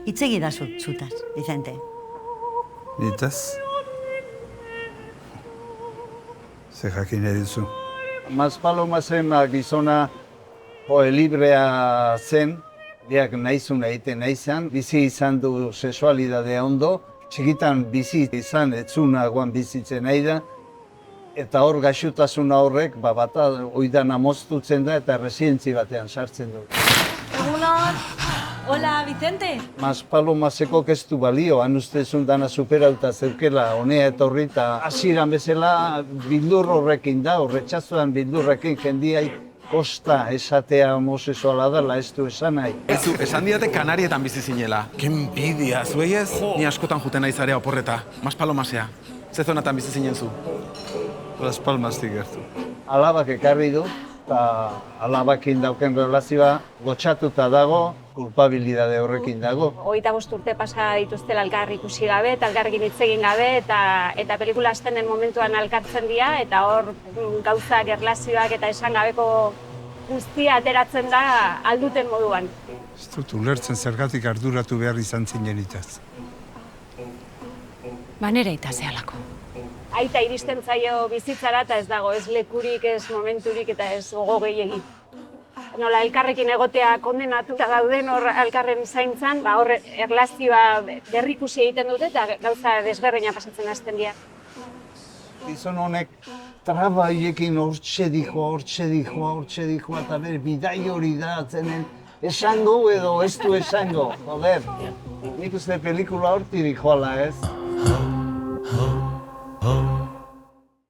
Itzegi da zutaz, Vicente. Nitaz? Ze jakin edizu. Maspalomazen gizona librea zen, biak nahizun egiten naizan, bizi izan du sexualidadea ondo, txikitan bizi izan etzunagoan bizitzen nahi da, eta hor gaixotasuna horrek, bata oidana moztutzen da eta residentzi batean sartzen du. Egunon! Hola, Vicente! Maspalomaseko ez du balio, han ustezun dana superauta zeukela, honea etorri eta hasieran bezala bildur horrekin da, horretxazuan bildurrekin jendiai kosta esatea homosexuala dela, ez du esan nahi. Ezu, esan didate Kanarietan bizi zinela. Ke envidia, zuei ez? Ni askotan juten nahi zarea oporreta, Maspalomasea. Ze zonatan bizi zinen zu? Las Palmastik gertu. Alabak ekarri du, eta alabakin dauken relazioa gotxatuta dago, kulpabilidade horrekin dago. 25 urte pasa dituztela elkar ikusi gabe, eta elkarrekin hitz egin gabe, eta pelikula hasten den momentuan elkartzen dira, eta hor gauzak, erlazioak eta esan gabeko guztia ateratzen da alduten moduan. Ez dut ulertzen zergatik arduratu behar izan zinen itaz. Banera eta zehalako. Aita iristen zaio bizitzara eta ez dago, ez lekurik, ez momenturik eta ez gogo gehiegi. Nola elkarrekin egotea kondenatuta dauden hor elkarren zaintzan, hor erlazioa berrikusi egiten dute eta gauza desberdina pasatzen hasten dira. Gizon honek traba hiekin hortxe dijoa, eta bere bidai hori da atzenen esango edo ez du esango, joder. Nik uste pelikula horti dijoala, ez?